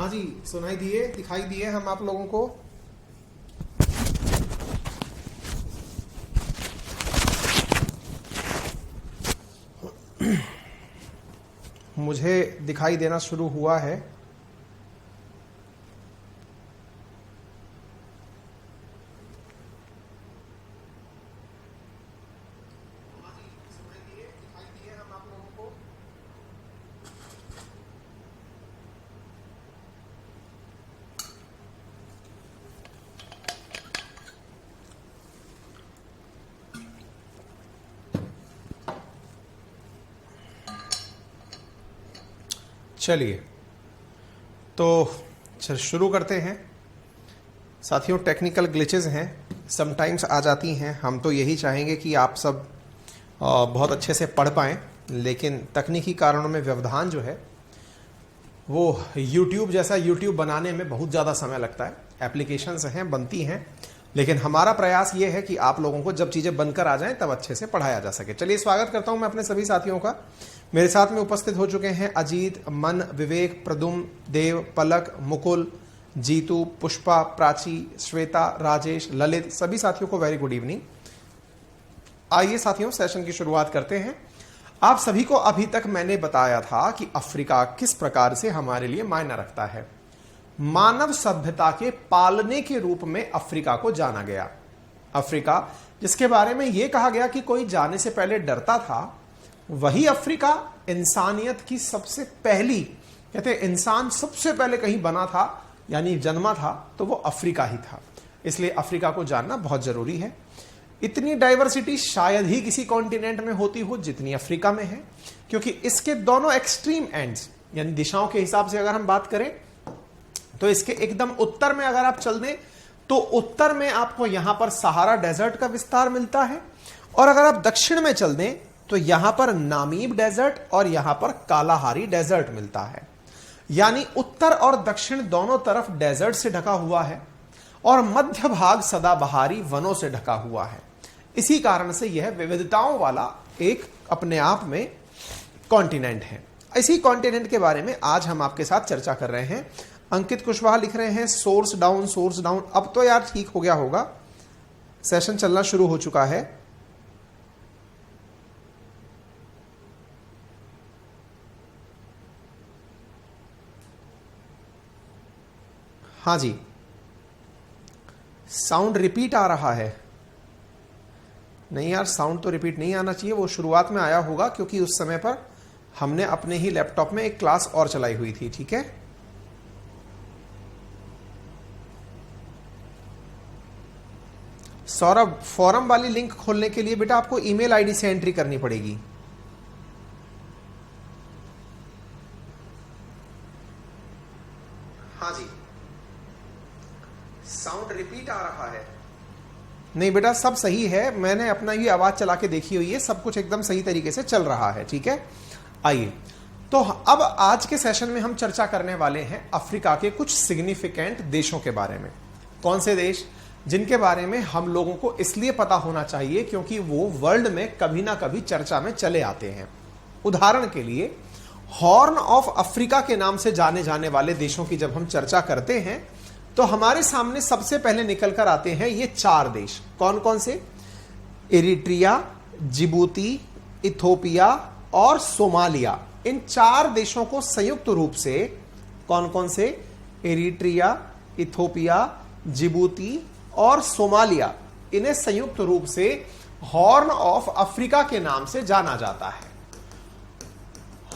हाँ जी, सुनाई दिए, दिखाई दिए हम आप लोगों को। मुझे दिखाई देना शुरू हुआ है। चलिए तो शुरू करते हैं साथियों। टेक्निकल ग्लिचेस हैं, समटाइम्स आ जाती हैं। हम तो यही चाहेंगे कि आप सब बहुत अच्छे से पढ़ पाएं, लेकिन तकनीकी कारणों में व्यवधान जो है वो YouTube जैसा YouTube बनाने में बहुत ज़्यादा समय लगता है। एप्लीकेशंस हैं, बनती हैं, लेकिन हमारा प्रयास ये है कि आप लोगों को जब चीज़ें बनकर आ जाएं तब अच्छे से पढ़ाया जा सके। चलिए, स्वागत करता हूं मैं अपने सभी साथियों का। मेरे साथ में उपस्थित हो चुके हैं अजीत, मन, विवेक, प्रदुम, देव, पलक, मुकुल, जीतू, पुष्पा, प्राची, श्वेता, राजेश, ललित। सभी साथियों को वेरी गुड इवनिंग। आइए साथियों, सेशन की शुरुआत करते हैं। आप सभी को अभी तक मैंने बताया था कि अफ्रीका किस प्रकार से हमारे लिए मायना रखता है। मानव सभ्यता के पालने के रूप में अफ्रीका को जाना गया। अफ्रीका जिसके बारे में यह कहा गया कि कोई जाने से पहले डरता था, वही अफ्रीका इंसानियत की सबसे पहली, कहते हैं इंसान सबसे पहले कहीं बना था यानी जन्मा था तो वो अफ्रीका ही था। इसलिए अफ्रीका को जानना बहुत जरूरी है। इतनी डाइवर्सिटी शायद ही किसी कॉन्टिनेंट में होती हो जितनी अफ्रीका में है, क्योंकि इसके दोनों एक्सट्रीम एंड्स यानी दिशाओं के हिसाब से अगर हम बात करें तो इसके एकदम उत्तर में अगर आप चल दें तो उत्तर में आपको यहां पर सहारा डेजर्ट का विस्तार मिलता है, और अगर आप दक्षिण में चल दें तो यहां पर नामीब डेजर्ट और यहां पर कालाहारी डेजर्ट मिलता है। यानी उत्तर और दक्षिण दोनों तरफ डेजर्ट से ढका हुआ है और मध्य भाग सदाबहारी वनों से ढका हुआ है। इसी कारण से यह विविधताओं वाला एक अपने आप में कॉन्टिनेंट है। इसी कॉन्टिनेंट के बारे में आज हम आपके साथ चर्चा कर रहे हैं। अंकित कुशवाहा लिख रहे हैं सोर्स डाउन, सोर्स डाउन। अब तो यार ठीक हो गया होगा, सेशन चलना शुरू हो चुका है। हाँ जी, साउंड रिपीट आ रहा है। नहीं यार, साउंड तो रिपीट नहीं आना चाहिए। वो शुरुआत में आया होगा क्योंकि उस समय पर हमने अपने ही लैपटॉप में एक क्लास और चलाई हुई थी। ठीक है, सौरभ, फॉरम वाली लिंक खोलने के लिए बेटा आपको ईमेल आईडी से एंट्री करनी पड़ेगी। हाँ जी, साउंड रिपीट आ रहा है। नहीं बेटा, सब सही है। मैंने अपना ही आवाज चला के देखी हुई है, सब कुछ एकदम सही तरीके से चल रहा है। ठीक है, आइए तो अब आज के सेशन में हम चर्चा करने वाले हैं अफ्रीका के कुछ सिग्निफिकेंट देशों के बारे में। कौन से देश जिनके बारे में हम लोगों को इसलिए पता होना चाहिए क्योंकि वो वर्ल्ड में कभी ना कभी चर्चा में चले आते हैं। उदाहरण के लिए, हॉर्न ऑफ अफ्रीका के नाम से जाने जाने वाले देशों की जब हम चर्चा करते हैं तो हमारे सामने सबसे पहले निकल कर आते हैं ये चार देश। कौन कौन से? इरिट्रिया, जिबूती, इथोपिया और सोमालिया। इन चार देशों को संयुक्त रूप से, कौन कौन से? इरिट्रिया, इथोपिया, जिबूती और सोमालिया, इन्हें संयुक्त रूप से हॉर्न ऑफ अफ्रीका के नाम से जाना जाता है।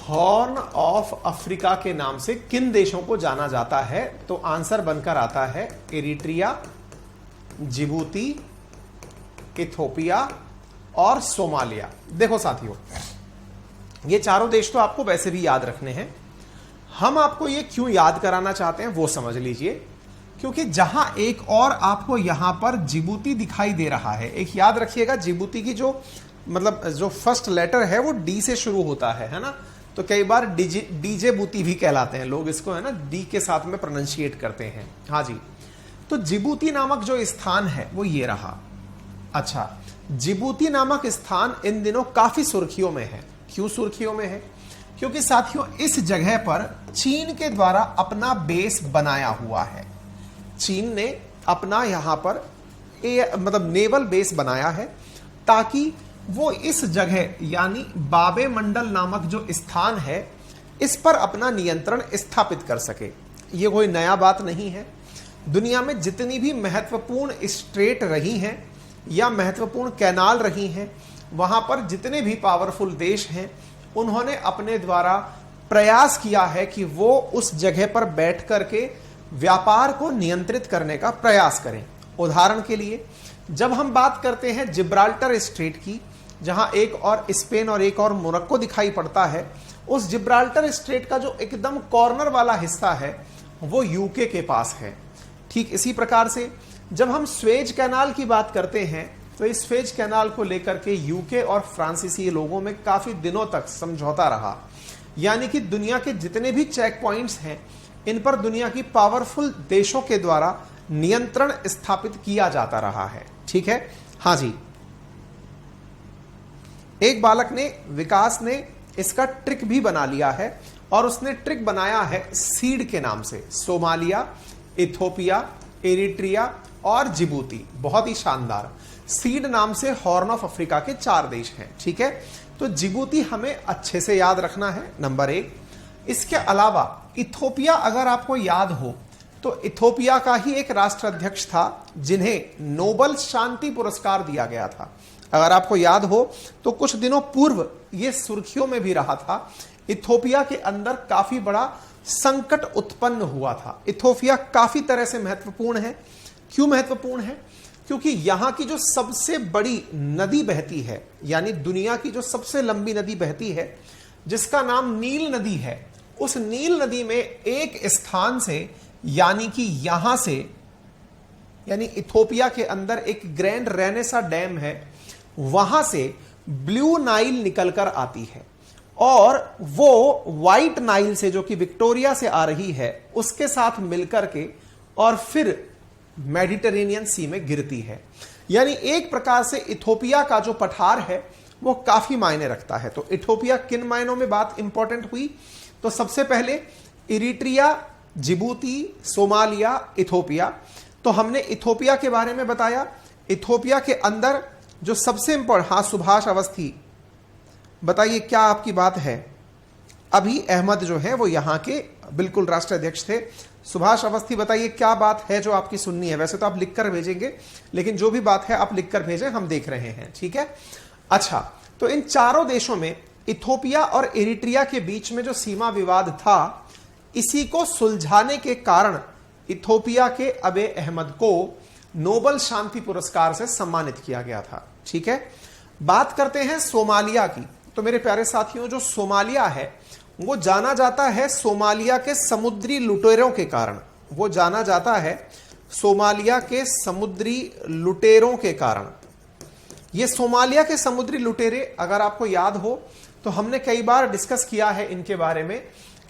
हॉर्न ऑफ अफ्रीका के नाम से किन देशों को जाना जाता है? तो आंसर बनकर आता है इरिट्रिया, जिबूती, इथोपिया और सोमालिया। देखो साथियों, ये चारों देश तो आपको वैसे भी याद रखने हैं। हम आपको ये क्यों याद कराना चाहते हैं वो समझ लीजिए, क्योंकि जहां एक और आपको यहां पर जिबूती दिखाई दे रहा है, एक याद रखिएगा, जिबूती की जो मतलब जो फर्स्ट लेटर है वो डी से शुरू होता है ना। तो कई बार डीजे बूती भी कहलाते हैं लोग इसको, है ना, डी के साथ में प्रोनाउंशिएट करते हैं। हाँ जी, तो जिबूती नामक जो स्थान है वो ये रहा। अच्छा, जिबूती नामक स्थान इन दिनों काफी सुर्खियों में है। क्यों सुर्खियों में है? क्योंकि साथियों इस जगह पर चीन के द्वारा अपना बेस बनाया हुआ है। चीन ने अपना यहां पर मतलब नेवल बेस बनाया है ताकि वो इस जगह यानी बाबे मंडल नामक जो स्थान है इस पर अपना नियंत्रण स्थापित कर सके। ये कोई नया बात नहीं है। दुनिया में जितनी भी महत्वपूर्ण स्ट्रेट रही हैं या महत्वपूर्ण कैनाल रही हैं, वहां पर जितने भी पावरफुल देश हैं उन्होंने अपने द्वारा प्रयास किया है कि वो उस जगह पर बैठ करके व्यापार को नियंत्रित करने का प्रयास करें। उदाहरण के लिए जब हम बात करते हैं जिब्राल्टर स्ट्रेट की, जहां एक और स्पेन और एक और मोरक्को दिखाई पड़ता है, उस जिब्राल्टर स्ट्रेट का जो एकदम कॉर्नर वाला हिस्सा है वो यूके के पास है। ठीक इसी प्रकार से जब हम स्वेज कैनाल की बात करते हैं तो इस स्वेज कैनाल को लेकर के यूके और फ्रांसीसी लोगों में काफी दिनों तक समझौता रहा, यानी कि दुनिया के जितने भी चेक पॉइंट्स हैं इन पर दुनिया की पावरफुल देशों के द्वारा नियंत्रण स्थापित किया जाता रहा है। ठीक है, हाँ जी। एक बालक ने, विकास ने इसका ट्रिक भी बना लिया है और उसने ट्रिक बनाया है सीड के नाम से। सोमालिया, इथोपिया, एरिट्रिया और जिबूती, बहुत ही शानदार। सीड नाम से हॉर्न ऑफ अफ्रीका के 4 देश हैं। ठीक है, तो जिबूती हमें अच्छे से याद रखना है, नंबर 1। इसके अलावा इथोपिया अगर आपको याद हो तो इथोपिया का ही एक राष्ट्राध्यक्ष था जिन्हें नोबल शांति पुरस्कार दिया गया था। अगर आपको याद हो तो कुछ दिनों पूर्व यह सुर्खियों में भी रहा था। इथोपिया के अंदर काफी बड़ा संकट उत्पन्न हुआ था। इथोपिया काफी तरह से महत्वपूर्ण है। क्यों महत्वपूर्ण है? क्योंकि यहां की जो सबसे बड़ी नदी बहती है, यानी दुनिया की जो सबसे लंबी नदी बहती है जिसका नाम नील नदी है, उस नील नदी में एक स्थान से, यानी कि यहां से, यानी इथोपिया के अंदर एक ग्रैंड रेनेसा डैम है, वहां से ब्लू नाइल निकलकर आती है और वो व्हाइट नाइल से, जो कि विक्टोरिया से आ रही है, उसके साथ मिलकर के और फिर मेडिटेरेनियन सी में गिरती है। यानी एक प्रकार से इथोपिया का जो पठार है वो काफी मायने रखता है। तो इथोपिया किन मायनों में बात इंपॉर्टेंट हुई? तो सबसे पहले इरिट्रिया, जिबूती, सोमालिया, इथोपिया। तो हमने इथोपिया के बारे में बताया। इथोपिया के अंदर जो सबसे इंपॉर्टेंट, हाँ सुभाष अवस्थी, बताइए क्या आपकी बात है? अभी अहमद जो है वो यहां के बिल्कुल राष्ट्राध्यक्ष थे। सुभाष अवस्थी, बताइए क्या बात है जो आपकी सुननी है? वैसे तो आप लिखकर भेजेंगे, लेकिन जो भी बात है आप लिखकर भेजें, हम देख रहे हैं। ठीक है, अच्छा। तो इन चारों देशों में इथोपिया और इरिट्रिया के बीच में जो सीमा विवाद था, इसी को सुलझाने के कारण इथोपिया के अबे अहमद को नोबल शांति पुरस्कार से सम्मानित किया गया था। ठीक है, बात करते हैं सोमालिया की। तो मेरे प्यारे साथियों, जो सोमालिया है वो जाना जाता है सोमालिया के समुद्री लुटेरों के कारण। वो जाना जाता है सोमालिया के समुद्री लुटेरों के कारण। ये सोमालिया के समुद्री लुटेरे, अगर आपको याद हो तो हमने कई बार डिस्कस किया है इनके बारे में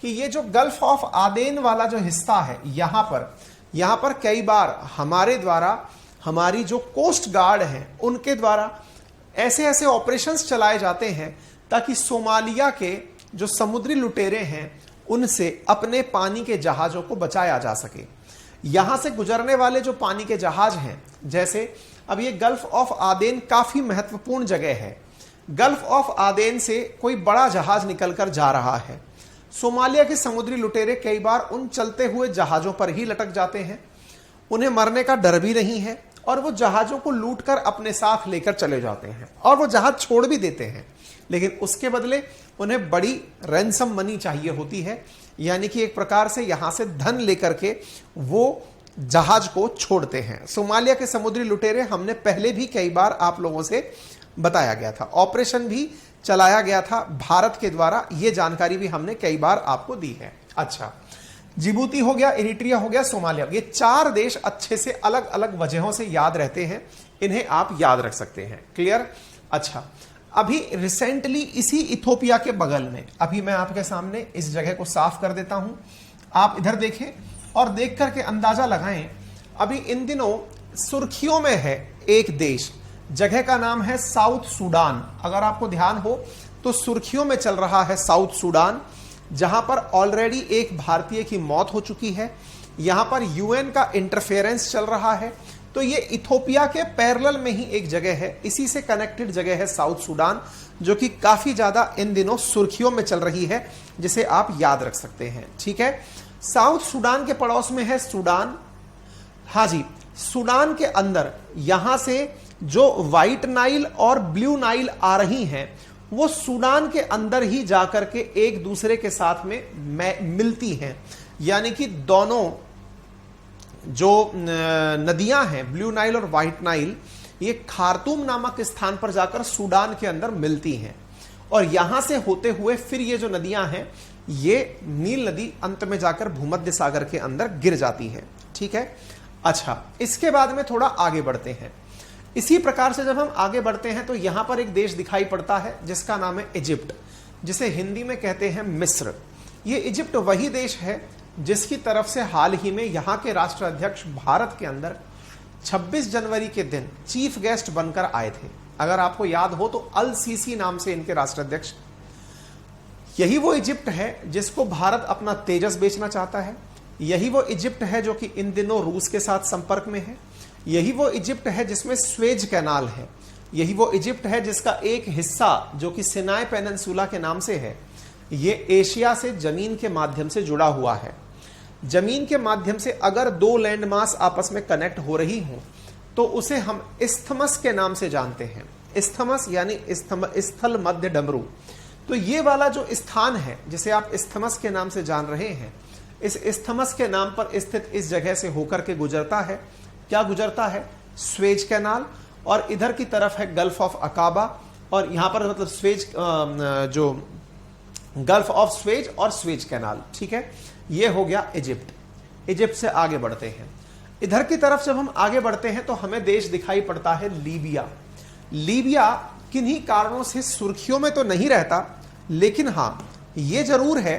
कि ये जो गल्फ ऑफ आदेन वाला जो हिस्सा है, यहां पर कई बार हमारे द्वारा, हमारी जो कोस्ट गार्ड है उनके द्वारा ऐसे ऐसे ऑपरेशंस चलाए जाते हैं ताकि सोमालिया के जो समुद्री लुटेरे हैं उनसे अपने पानी के जहाजों को बचाया जा सके। यहां से गुजरने वाले जो पानी के जहाज हैं, जैसे अब ये गल्फ ऑफ आदेन काफी महत्वपूर्ण जगह है। गल्फ ऑफ आदेन से कोई बड़ा जहाज निकलकर जा रहा है, सोमालिया के समुद्री लुटेरे कई बार उन चलते हुए जहाजों पर ही लटक जाते हैं। उन्हें मरने का डर भी नहीं है और वो जहाजों को लूटकर अपने साथ लेकर चले जाते हैं और वो जहाज छोड़ भी देते हैं, लेकिन उसके बदले उन्हें बड़ी रैंसम मनी चाहिए होती है, यानी कि एक प्रकार से यहां से धन लेकर के वो जहाज को छोड़ते हैं। सोमालिया के समुद्री लुटेरे हमने पहले भी कई बार आप लोगों से बताया गया था, ऑपरेशन भी चलाया गया था भारत के द्वारा, यह जानकारी भी हमने कई बार आपको दी है। अच्छा, जिबूती हो गया, इरिट्रिया हो गया, सोमालिया, ये 4 देश अच्छे से अलग अलग वजहों से याद रहते हैं, इन्हें आप याद रख सकते हैं। क्लियर? अच्छा, अभी रिसेंटली इसी इथोपिया के बगल में, अभी मैं आपके सामने इस जगह को साफ कर देता हूं, आप इधर देखें और देख करके अंदाजा लगाएं। अभी इन दिनों सुर्खियों में है एक देश, जगह का नाम है साउथ सूडान। अगर आपको ध्यान हो तो सुर्खियों में चल रहा है साउथ सूडान, जहां पर ऑलरेडी एक भारतीय की मौत हो चुकी है। यहां पर यूएन का इंटरफेरेंस चल रहा है। तो ये इथोपिया के पैरेलल में ही एक जगह है, इसी से कनेक्टेड जगह है साउथ सूडान, जो कि काफी ज्यादा इन दिनों सुर्खियों में चल रही है, जिसे आप याद रख सकते हैं। ठीक है, साउथ सूडान के पड़ोस में है सूडान। हाँ जी, सूडान के अंदर यहां से जो व्हाइट नाइल और ब्लू नाइल आ रही हैं, वो सूडान के अंदर ही जाकर के एक दूसरे के साथ में मिलती हैं। यानी कि दोनों जो नदियां हैं, ब्लू नाइल और व्हाइट नाइल, ये खार्तूम नामक स्थान पर जाकर सूडान के अंदर मिलती हैं। और यहां से होते हुए फिर ये जो नदियां हैं, ये नील नदी अंत में जाकर भूमध्य सागर के अंदर गिर जाती है। ठीक है, अच्छा, इसके बाद में थोड़ा आगे बढ़ते हैं। इसी प्रकार से जब हम आगे बढ़ते हैं तो यहां पर एक देश दिखाई पड़ता है जिसका नाम है इजिप्ट, जिसे हिंदी में कहते हैं मिस्र। ये इजिप्ट वही देश है जिसकी तरफ से हाल ही में यहां के राष्ट्राध्यक्ष भारत के अंदर 26 जनवरी के दिन चीफ गेस्ट बनकर आए थे। अगर आपको याद हो तो अल सीसी नाम से इनके राष्ट्राध्यक्ष। यही वो इजिप्ट है जिसको भारत अपना तेजस बेचना चाहता है। यही वो इजिप्ट है जो कि इन दिनों रूस के साथ संपर्क में है। यही वो इजिप्ट है जिसमें स्वेज कैनाल है। यही वो इजिप्ट है जिसका एक हिस्सा जो कि सिनाई पेनिनसुला के नाम से है, ये एशिया से जमीन के माध्यम से जुड़ा हुआ है। जमीन के माध्यम से अगर दो लैंड मास आपस में कनेक्ट हो रही हो तो उसे हम इस्थमस के नाम से जानते हैं। इस्थमस यानी स्थल मध्य डमरू। तो ये वाला जो स्थान है जिसे आप इस्थमस के नाम से जान रहे हैं, इस इस्थमस के नाम पर स्थित इस जगह से होकर के गुजरता है, क्या गुजरता है? Suez canal. और इधर की तरफ है गल्फ ऑफ अकाबा, और यहां पर मतलब स्वेज जो गल्फ ऑफ स्वेज और स्वेज कैनाल। ठीक है, ये हो गया इजिप्ट। इजिप्ट से आगे बढ़ते हैं। इधर की तरफ जब हम आगे बढ़ते हैं तो हमें देश दिखाई पड़ता है लीबिया। लीबिया किन्हीं कारणों से सुर्खियों में तो नहीं रहता, लेकिन हां यह जरूर है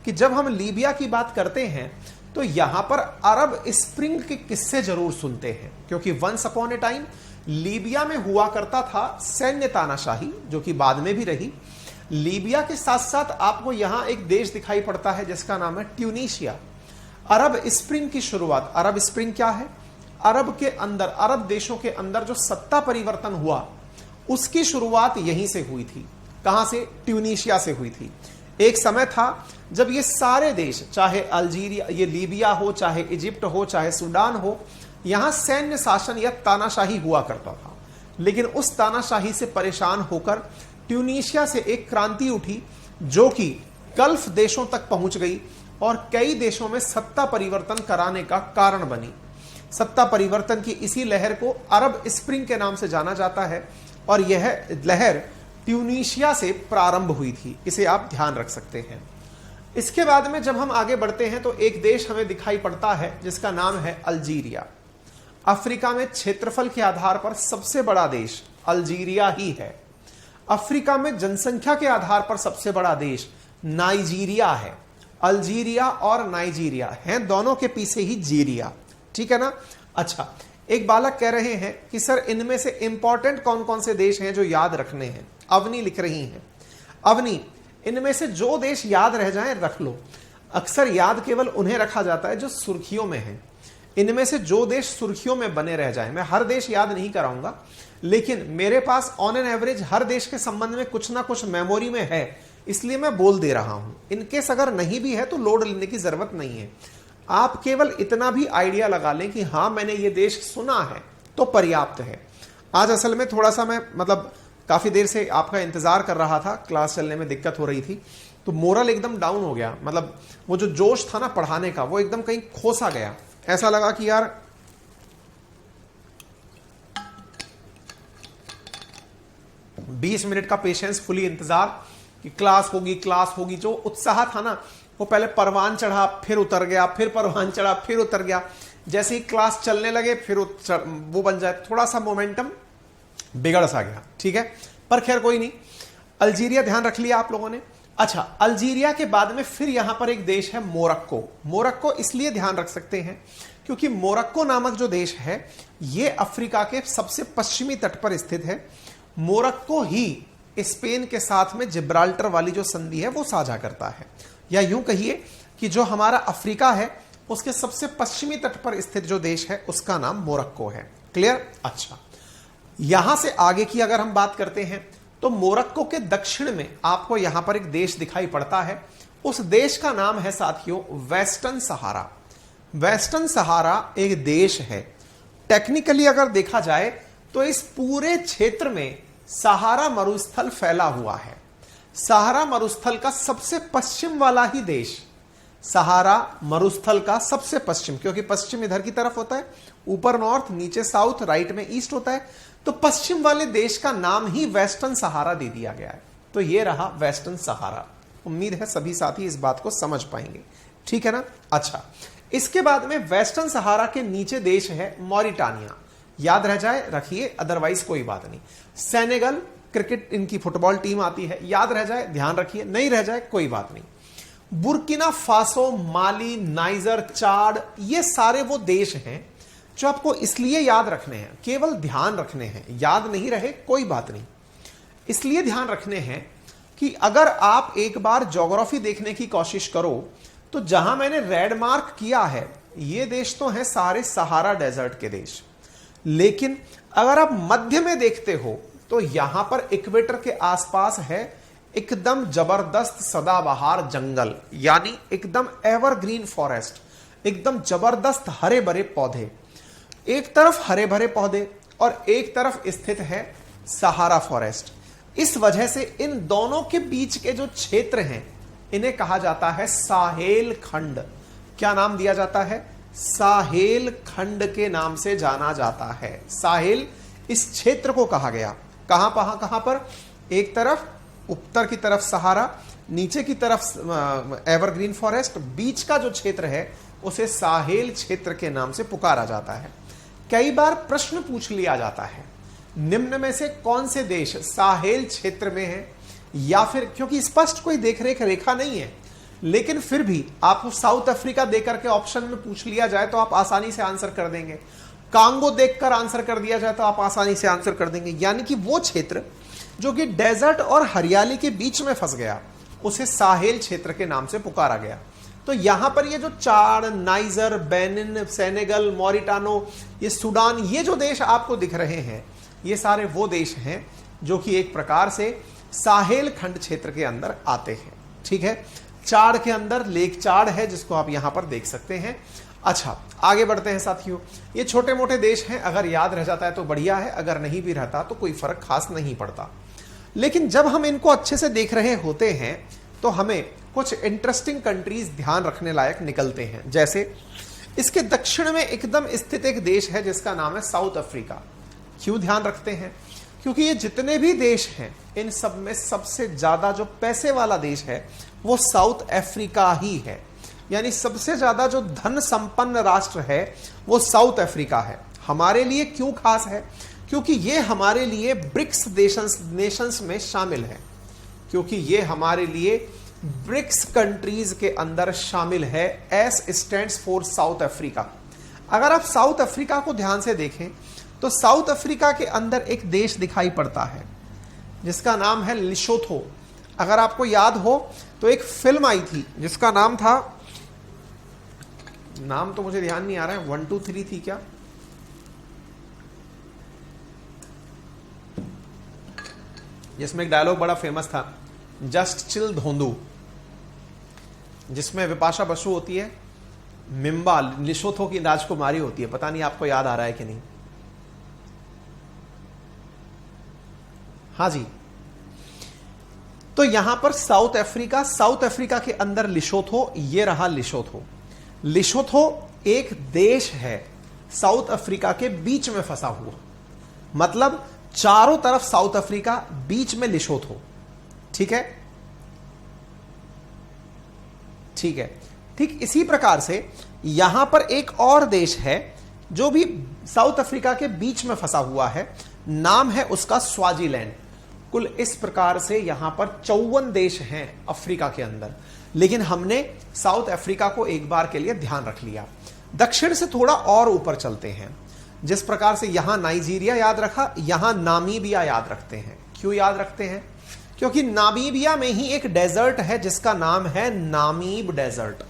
कि जब हम लीबिया की बात करते हैं तो यहां पर अरब स्प्रिंग के किस्से जरूर सुनते हैं, क्योंकि once upon a time Libya में हुआ करता था सैन्य तानाशाही, जो कि बाद में भी रही। लीबिया के साथ साथ आपको यहां एक देश दिखाई पड़ता है जिसका नाम है ट्यूनीशिया। अरब स्प्रिंग की शुरुआत, अरब स्प्रिंग क्या है? अरब के अंदर, अरब देशों के अंदर जो सत्ता परिवर्तन हुआ उसकी शुरुआत यहीं से हुई थी। कहां से? ट्यूनीशिया से हुई थी। एक समय था जब ये सारे देश, चाहे अल्जीरिया, ये लीबिया हो, चाहे इजिप्ट हो, चाहे सूडान हो, यहां सैन्य शासन या तानाशाही हुआ करता था। लेकिन उस तानाशाही से परेशान होकर ट्यूनीशिया से एक क्रांति उठी जो कि गल्फ देशों तक पहुंच गई और कई देशों में सत्ता परिवर्तन कराने का कारण बनी। सत्ता परिवर्तन की इसी लहर को अरब स्प्रिंग के नाम से जाना जाता है, और यह लहर ट्यूनीशिया से प्रारंभ हुई थी। इसे आप ध्यान रख सकते हैं। इसके बाद में जब हम आगे बढ़ते हैं तो एक देश हमें दिखाई पड़ता है जिसका नाम है अल्जीरिया। अफ्रीका में क्षेत्रफल के आधार पर सबसे बड़ा देश अल्जीरिया ही है। अफ्रीका में जनसंख्या के आधार पर सबसे बड़ा देश नाइजीरिया है। अल्जीरिया और नाइजीरिया हैं दोनों के पीछे ही जीरिया। ठीक है ना? अच्छा, एक बालक कह रहे हैं कि सर इनमें से इंपॉर्टेंट कौन कौन से देश हैं जो याद रखने हैं? अवनी लिख रही हैं। अवनी, इनमें से जो देश याद रह जाएं रख लो। अक्सर याद केवल उन्हें रखा जाता है जो सुर्खियों में है। इनमें से जो देश सुर्खियों में बने रह जाएं, मैं हर देश याद नहीं कराऊंगा, लेकिन मेरे पास ऑन एन एवरेज हर देश के संबंध में कुछ ना कुछ मेमोरी में है, इसलिए मैं बोल दे रहा हूं। इनकेस अगर नहीं भी है तो लोड लेने की जरूरत नहीं है। आप केवल इतना भी आइडिया लगा लें कि हां मैंने ये देश सुना है तो पर्याप्त है। आज असल में थोड़ा सा मैं मतलब काफी देर से आपका इंतजार कर रहा था, क्लास चलने में दिक्कत हो रही थी, तो मोरल एकदम डाउन हो गया। मतलब वो जो जोश था ना पढ़ाने का, वो एकदम कहीं खोसा गया। ऐसा लगा कि यार 20 मिनट का पेशेंस, फुली इंतजार कि क्लास होगी। जो उत्साह था ना वो पहले परवान चढ़ा, फिर उतर गया, फिर परवान चढ़ा, फिर उतर गया। जैसे ही क्लास चलने लगे फिर वो बन जाए, थोड़ा सा मोमेंटम बिगड़ सा गया। ठीक है, पर खैर कोई नहीं। अल्जीरिया ध्यान रख लिया आप लोगों ने। अच्छा, अल्जीरिया के बाद में फिर यहां पर एक देश है मोरक्को। मोरक्को इसलिए ध्यान रख सकते हैं क्योंकि मोरक्को नामक जो देश है ये अफ्रीका के सबसे पश्चिमी तट पर स्थित है। मोरक्को ही स्पेन के साथ में जिब्राल्टर वाली जो संधि है वो साझा करता है। या यूं कहिए कि जो हमारा अफ्रीका है उसके सबसे पश्चिमी तट पर स्थित जो देश है उसका नाम मोरक्को है। क्लियर? अच्छा, यहां से आगे की अगर हम बात करते हैं तो मोरक्को के दक्षिण में आपको यहां पर एक देश दिखाई पड़ता है। उस देश का नाम है साथियों वेस्टर्न सहारा। वेस्टर्न सहारा एक देश है। टेक्निकली अगर देखा जाए तो इस पूरे क्षेत्र में सहारा मरुस्थल फैला हुआ है। सहारा मरुस्थल का सबसे पश्चिम वाला ही देश, सहारा मरुस्थल का सबसे पश्चिम, क्योंकि पश्चिम इधर की तरफ होता है, ऊपर नॉर्थ, नीचे साउथ, राइट में ईस्ट होता है, तो पश्चिम वाले देश का नाम ही वेस्टर्न सहारा दे दिया गया है। तो ये रहा वेस्टर्न सहारा। उम्मीद है सभी साथी इस बात को समझ पाएंगे, ठीक है ना। अच्छा, इसके बाद में वेस्टर्न सहारा के नीचे देश है मॉरिटानिया। याद रह जाए रखिए, अदरवाइज कोई बात नहीं। सेनेगल, क्रिकेट इनकी फुटबॉल टीम आती है, याद रह जाए ध्यान रखिए, नहीं रह जाए कोई बात नहीं। बुर्किना फासो, माली, नाइजर, चाड, ये सारे वो देश हैं जो आपको इसलिए याद रखने हैं, केवल ध्यान रखने हैं, याद नहीं रहे कोई बात नहीं, इसलिए ध्यान रखने हैं कि अगर आप एक बार ज्योग्राफी देखने की कोशिश करो तो जहां मैंने रेड मार्क किया है ये देश तो है सारे सहारा डेजर्ट के देश, लेकिन अगर आप मध्य में देखते हो तो यहां पर इक्वेटर के आसपास है एकदम जबरदस्त सदाबहार जंगल, यानी एकदम एवरग्रीन फॉरेस्ट, एकदम जबरदस्त हरे भरे पौधे। एक तरफ हरे भरे पौधे और एक तरफ स्थित है सहारा फॉरेस्ट। इस वजह से इन दोनों के बीच के जो क्षेत्र हैं इन्हें कहा जाता है साहेल खंड। क्या नाम दिया जाता है? साहेल खंड के नाम से जाना जाता है। साहेल इस क्षेत्र को कहा गया। कहां पर? एक तरफ उत्तर की तरफ सहारा, नीचे की तरफ एवरग्रीन फॉरेस्ट, बीच का जो क्षेत्र है उसे साहेल क्षेत्र के नाम से पुकारा जाता है। कई बार प्रश्न पूछ लिया जाता है निम्न में से कौन से देश साहेल क्षेत्र में है, या फिर क्योंकि स्पष्ट कोई देखरेख रेखा नहीं है, लेकिन फिर भी आपको साउथ अफ्रीका देकर के ऑप्शन में पूछ लिया जाए तो आप आसानी से आंसर कर देंगे। कांगो देखकर आंसर कर दिया जाए तो आप आसानी से आंसर कर देंगे। यानी कि वो क्षेत्र जो कि डेजर्ट और हरियाली के बीच में फंस गया उसे साहेल क्षेत्र के नाम से पुकारा गया। तो यहां पर ये जो चाड, नाइजर, बेनिन, सेनेगल, मॉरिटानो, ये सूडान, ये जो देश आपको दिख रहे हैं ये सारे वो देश हैं जो कि एक प्रकार से साहेल खंड क्षेत्र के अंदर आते हैं। ठीक है, चाड के अंदर लेक चाड है जिसको आप यहां पर देख सकते हैं। अच्छा, आगे बढ़ते हैं साथियों। ये छोटे मोटे देश हैं, अगर याद रह जाता है तो बढ़िया है, अगर नहीं भी रहता तो कोई फर्क खास नहीं पड़ता। लेकिन जब हम इनको अच्छे से देख रहे होते हैं तो हमें कुछ इंटरेस्टिंग कंट्रीज ध्यान रखने लायक निकलते हैं। जैसे इसके दक्षिण में एकदम स्थित एक देश है जिसका नाम है साउथ अफ्रीका। क्यों ध्यान रखते हैं? क्योंकि ये जितने भी देश हैं इन सब में सबसे ज्यादा जो पैसे वाला देश है वो साउथ अफ्रीका ही है। यानी सबसे ज्यादा जो धन संपन्न राष्ट्र है वो साउथ अफ्रीका है। हमारे लिए क्यों खास है? क्योंकि ये हमारे लिए ब्रिक्स नेशंस में शामिल है, क्योंकि ये हमारे लिए ब्रिक्स कंट्रीज के अंदर शामिल है। S stands for south Africa. अगर आप साउथ अफ्रीका को ध्यान से देखें तो साउथ अफ्रीका के अंदर एक देश दिखाई पड़ता है जिसका नाम है लिशोथो। अगर आपको याद हो तो एक फिल्म आई थी जिसका नाम था, नाम तो मुझे ध्यान नहीं आ रहा है, 1 2 3 थी क्या? जिसमें एक डायलॉग बड़ा फेमस था, जस्ट चिल धोंदू, जिसमें विपाशा बसु होती है, मिम्बा लिशोथो की राजकुमारी होती है। पता नहीं आपको याद आ रहा है कि नहीं? हाँ जी। तो यहां पर साउथ अफ्रीका के अंदर लिशोथो, ये रहा लिशोथो। लिशोथो एक देश है साउथ अफ्रीका के बीच में फंसा हुआ, मतलब चारों तरफ साउथ अफ्रीका, बीच में लिशोथो। ठीक है, ठीक है। ठीक इसी प्रकार से यहां पर एक और देश है जो भी साउथ अफ्रीका के बीच में फंसा हुआ है, नाम है उसका स्वाजीलैंड। कुल इस प्रकार से यहां पर 54 देश हैं अफ्रीका के अंदर, लेकिन हमने साउथ अफ्रीका को एक बार के लिए ध्यान रख लिया। दक्षिण से थोड़ा और ऊपर चलते हैं। जिस प्रकार से यहां नाइजीरिया याद रखा, यहां नामीबिया याद रखते हैं। क्यों याद रखते हैं? क्योंकि नामीबिया में ही एक डेजर्ट है जिसका नाम है नामीब डेजर्ट।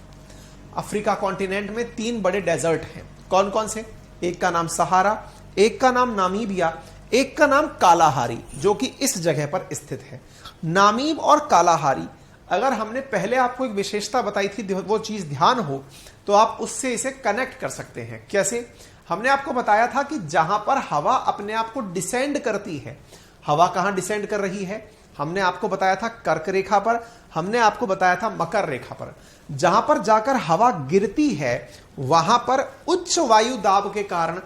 अफ्रीका कॉन्टिनेंट में 3 बड़े डेजर्ट हैं। कौन कौन से? एक का नाम सहारा, एक का नाम नामीबिया, एक का नाम कालाहारी, जो कि इस जगह पर स्थित है। नामीब और कालाहारी, अगर हमने पहले आपको एक विशेषता बताई थी वो चीज ध्यान हो तो आप उससे इसे कनेक्ट कर सकते हैं। कैसे? हमने आपको बताया था कि जहां पर हवा अपने आप को डिसेंड करती है, हवा कहां डिसेंड कर रही है? हमने आपको बताया था कर्क रेखा पर, हमने आपको बताया था मकर रेखा पर। जहां पर जाकर हवा गिरती है वहां पर उच्च वायु दाब के कारण,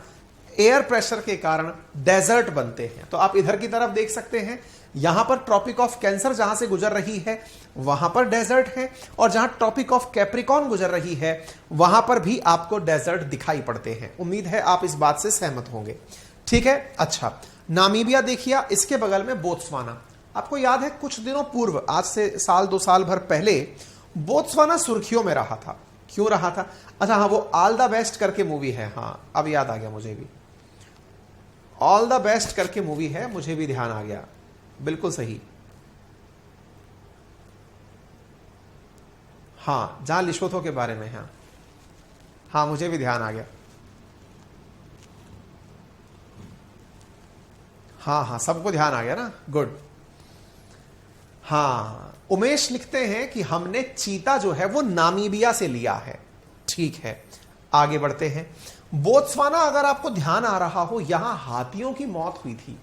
एयर प्रेशर के कारण डेजर्ट बनते हैं। तो आप इधर की तरफ देख सकते हैं, यहां पर ट्रॉपिक ऑफ कैंसर जहां से गुजर रही है वहां पर डेजर्ट है, और जहां ट्रॉपिक ऑफ कैप्रिकॉर्न गुजर रही है वहां पर भी आपको डेजर्ट दिखाई पड़ते हैं। उम्मीद है आप इस बात से सहमत होंगे। ठीक है, अच्छा, नामीबिया देखिए, इसके बगल में बोत्सवाना। आपको याद है कुछ दिनों पूर्व, आज से साल 2 साल भर पहले, बोत्सवाना सुर्खियों में रहा था। क्यों रहा था? अच्छा हाँ, वो ऑल द बेस्ट करके मूवी है। हाँ, अब याद आ गया मुझे भी, ऑल द बेस्ट करके मूवी है, मुझे भी ध्यान आ गया, बिल्कुल सही। हाँ, जहां लिशोथो के बारे में है। हाँ, मुझे भी ध्यान आ गया। हाँ हाँ, सबको ध्यान आ गया ना, गुड। हाँ, उमेश लिखते हैं कि हमने चीता जो है वो नामीबिया से लिया है। ठीक है, आगे बढ़ते हैं। बोत्सवाना, अगर आपको ध्यान आ रहा हो, यहां हाथियों की मौत हुई थी।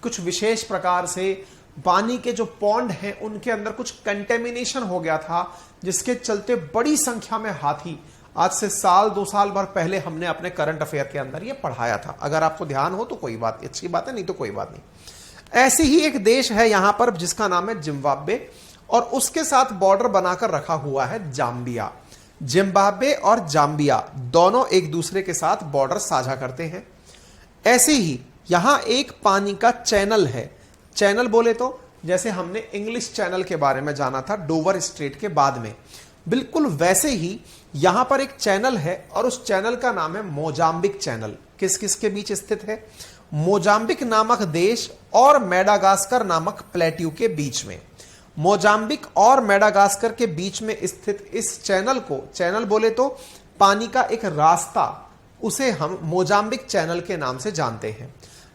कुछ विशेष प्रकार से पानी के जो पॉन्ड हैं उनके अंदर कुछ कंटेमिनेशन हो गया था, जिसके चलते बड़ी संख्या में हाथी, आज से साल 2 साल भर पहले हमने अपने करंट अफेयर के अंदर ये पढ़ाया था। अगर आपको ध्यान हो तो कोई बात, अच्छी बात है, नहीं तो कोई बात नहीं। ऐसे ही एक देश है यहां पर जिसका नाम है जिम्बाब्वे, और उसके साथ बॉर्डर बनाकर रखा हुआ है जाम्बिया। जिम्बाब्वे और जाम्बिया दोनों एक दूसरे के साथ बॉर्डर साझा करते हैं। ऐसे ही यहां एक पानी का चैनल है। चैनल बोले तो जैसे हमने इंग्लिश चैनल के बारे में जाना था डोवर स्ट्रेट के बाद में, बिल्कुल वैसे ही यहां पर एक चैनल है, और उस चैनल का नाम है मोजाम्बिक चैनल। किस किस के बीच स्थित है? मोजाम्बिक नामक देश और मेडागास्कर नामक प्लेट्यू के बीच में। मोजाम्बिक और मेडागास्कर के बीच में स्थित इस चैनल को, चैनल बोले तो पानी का एक रास्ता, उसे हम मोजाम्बिक चैनल के नाम से जानते हैं।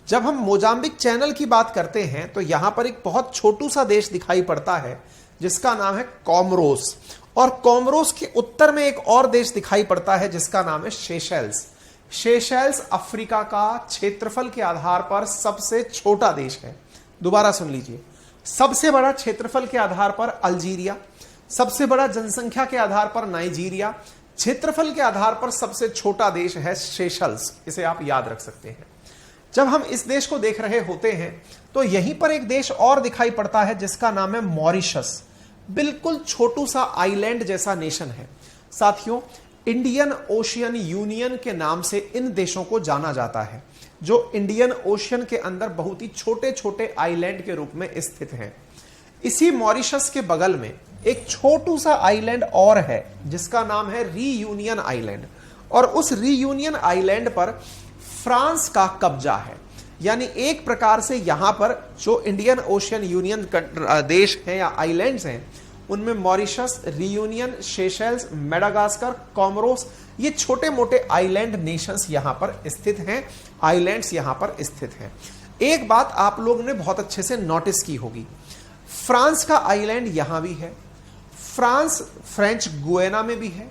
जब हम मोजाम्बिक चैनल की बात करते हैं तो यहां पर एक बहुत छोटू सा देश दिखाई पड़ता है जिसका नाम है कोमोरोस, और कोमोरोस के उत्तर में एक और देश दिखाई पड़ता है जिसका नाम है सेशेल्स। सेशेल्स अफ्रीका का क्षेत्रफल के आधार पर सबसे छोटा देश है। दोबारा सुन लीजिए, सबसे बड़ा क्षेत्रफल के आधार पर अल्जीरिया, सबसे बड़ा जनसंख्या के आधार पर नाइजीरिया, क्षेत्रफल के आधार पर सबसे छोटा देश है सेशेल्स। इसे आप याद रख सकते हैं। जब हम इस देश को देख रहे होते हैं तो यहीं पर एक देश और दिखाई पड़ता है जिसका नाम है मॉरिशस। बिल्कुल छोटू सा आइलैंड जैसा नेशन है। साथियों, इंडियन ओशियन यूनियन के नाम से इन देशों को जाना जाता है, जो इंडियन ओशियन के अंदर बहुत ही छोटे छोटे आइलैंड के रूप में स्थित हैं। इसी मॉरिशस के बगल में एक छोटू सा आइलैंड और है जिसका नाम है रीयूनियन आइलैंड, और उस रीयूनियन आइलैंड पर फ्रांस का कब्जा है। यानी एक प्रकार से यहां पर जो इंडियन ओशियन यूनियन देश हैं या आइलैंड्स हैं, उनमें Mauritius, reunion, Seychelles, Madagascar, Comoros, ये छोटे मोटे आइलैंड नेशंस यहां पर स्थित हैं, आइलैंड्स यहां पर स्थित हैं। एक बात आप लोगों ने बहुत अच्छे से नोटिस की होगी, फ्रांस का आइलैंड यहां भी है, फ्रांस फ्रेंच गुयाना में भी है,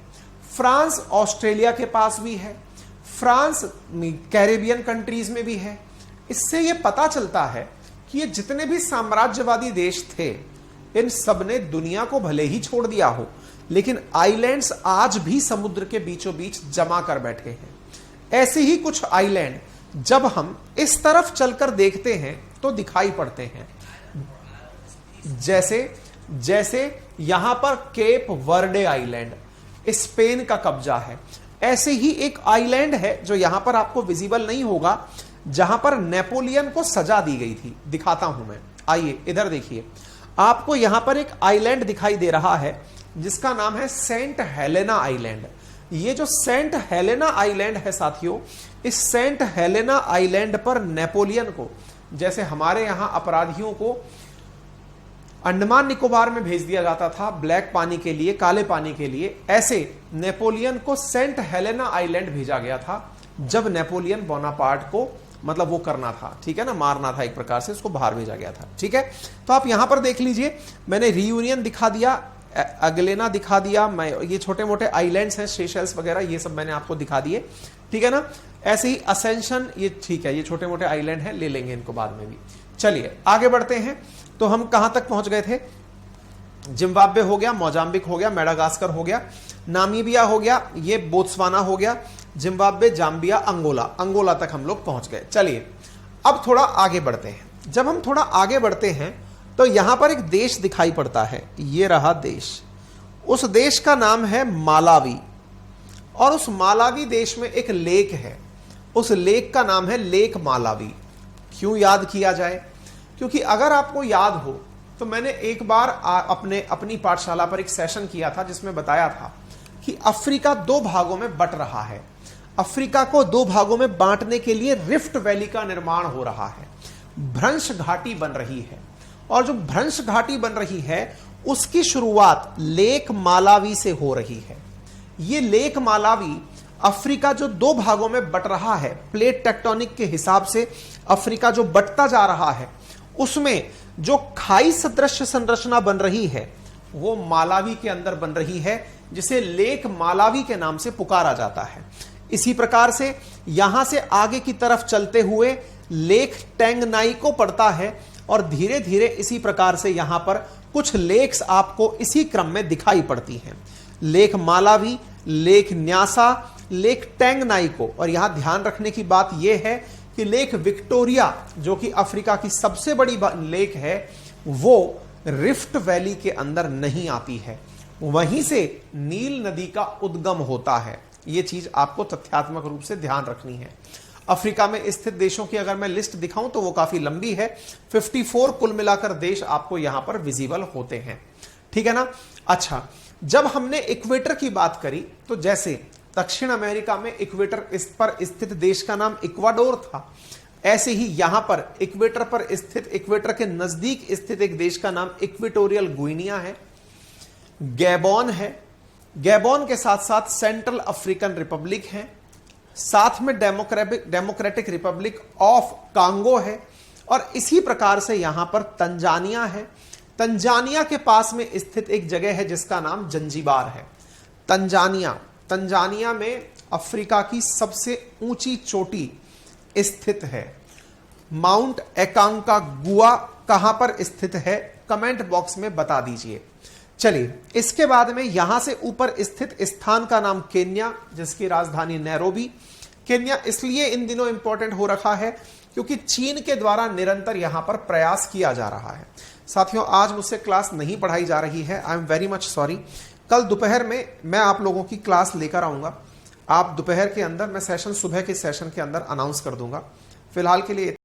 फ्रांस ऑस्ट्रेलिया के पास भी है, फ्रांस कैरेबियन कंट्रीज में भी है। इससे यह पता चलता है कि ये जितने भी साम्राज्यवादी देश थे, इन सब ने दुनिया को भले ही छोड़ दिया हो, लेकिन आइलैंड्स आज भी समुद्र के बीचों बीच जमा कर बैठे हैं। ऐसे ही कुछ आइलैंड जब हम इस तरफ चलकर देखते हैं तो दिखाई पड़ते हैं। जैसे यहां पर केप वर्डे आइलैंड, स्पेन का कब्जा है। ऐसे ही एक आइलैंड है जो यहां पर आपको विजिबल नहीं होगा, जहां पर नेपोलियन को सजा दी गई थी। दिखाता हूं मैं, आइए इधर देखिए। आपको यहां पर एक आइलैंड दिखाई दे रहा है जिसका नाम है सेंट हेलेना आइलैंड। ये जो सेंट हेलेना आइलैंड है साथियों, इस सेंट हेलेना आइलैंड पर नेपोलियन को, जैसे हमारे यहां अपराधियों को अंडमान निकोबार में भेज दिया जाता था ब्लैक पानी के लिए, काले पानी के लिए। ऐसे नेपोलियन को सेंट हेलेना आइलैंड भेजा गया था जब नेपोलियन बोनापार्ट को मतलब वो करना था, ठीक है ना, मारना था एक प्रकार से, उसको बाहर भेजा गया था। ठीक है, तो आप यहां पर देख लीजिए, मैंने रियूनियन दिखा दिया, अगलेना दिखा दिया, मैं ये छोटे मोटे आइलैंड्स हैं, सेशेल्स वगैरह, ये सब मैंने आपको दिखा दिए। ठीक है ना, ऐसे ही असेंशन, ये ठीक है, ये छोटे मोटे आइलैंड हैं, ले लेंगे इनको बाद में भी। चलिए आगे बढ़ते हैं। तो हम कहां तक पहुंच गए थे? जिम्बाब्वे हो गया, मोजाम्बिक हो गया, मेडागास्कर हो गया, नामीबिया हो गया, ये बोत्सवाना हो गया, जिम्बाब्वे, जाम्बिया, अंगोला तक हम लोग पहुंच गए। चलिए अब थोड़ा आगे बढ़ते हैं। जब हम थोड़ा आगे बढ़ते हैं तो यहां पर एक देश दिखाई पड़ता है, ये रहा देश। उस देश का नाम है मालावी, और उस मालावी देश में एक लेक है, उस लेक का नाम है लेक मालावी। क्यों याद किया जाए? क्योंकि अगर आपको याद हो तो मैंने एक बार अपनी पाठशाला पर एक सेशन किया था जिसमें बताया था कि अफ्रीका दो भागों में बट रहा है। अफ्रीका को दो भागों में बांटने के लिए रिफ्ट वैली का निर्माण हो रहा है, भ्रंश घाटी बन रही है, और जो भ्रंश घाटी बन रही है उसकी शुरुआत लेक मालावी से हो रही है। ये लेक मालावी अफ्रीका जो दो भागों में बट रहा है, प्लेट टेक्टोनिक के हिसाब से अफ्रीका जो बटता जा रहा है, उसमें जो खाई सदृश संरचना बन रही है वो मालावी के अंदर बन रही है, जिसे लेक मालावी के नाम से पुकारा जाता है। इसी प्रकार से यहां से आगे की तरफ चलते हुए लेक टेंगनाई को पड़ता है, और धीरे धीरे इसी प्रकार से यहां पर कुछ लेक्स आपको इसी क्रम में दिखाई पड़ती हैं। Lake Malawi, lake Nyasa, lake Tanganyika को, और यहां ध्यान रखने की बात यह है कि लेक विक्टोरिया जो कि अफ्रीका की सबसे बड़ी लेक है, वो रिफ्ट वैली के अंदर नहीं आती है, वहीं से नील नदी का उद्गम होता है। यह चीज आपको तथ्यात्मक रूप से ध्यान रखनी है। अफ्रीका में स्थित देशों की अगर मैं लिस्ट दिखाऊं तो वो काफी लंबी है, 54 कुल मिलाकर देश आपको यहां पर विजिबल होते हैं। ठीक है ना। अच्छा, जब हमने इक्वेटर की बात करी तो जैसे दक्षिण अमेरिका में इक्वेटर इस पर स्थित देश का नाम इक्वाडोर था, ऐसे ही यहां पर इक्वेटर पर स्थित, इक्वेटर के नजदीक स्थित एक देश का नाम इक्वेटोरियल गुइनिया है, गैबोन है, गैबोन के साथ साथ सेंट्रल अफ्रीकन रिपब्लिक है, साथ में डेमोक्रेटिक रिपब्लिक ऑफ कांगो है, और इसी प्रकार से यहां पर तंजानिया है। तंजानिया के पास में स्थित एक जगह है जिसका नाम जंजीबार है। तंजानिया में अफ्रीका की सबसे ऊंची चोटी स्थित है। माउंट एकांकागुआ कहां पर स्थित है, कमेंट बॉक्स में बता दीजिए। चलिए, इसके बाद में यहां से ऊपर स्थित स्थान का नाम केन्या, जिसकी राजधानी नैरोबी। केन्या इसलिए इन दिनों इंपॉर्टेंट हो रखा है क्योंकि चीन के द्वारा निरंतर यहां पर प्रयास किया जा रहा है। साथियों, आज मुझसे क्लास नहीं पढ़ाई जा रही है, I am very much sorry. कल दोपहर में मैं आप लोगों की क्लास लेकर आऊंगा। आप दोपहर के अंदर, मैं सेशन सुबह के सेशन के अंदर अनाउंस कर दूंगा। फिलहाल के लिए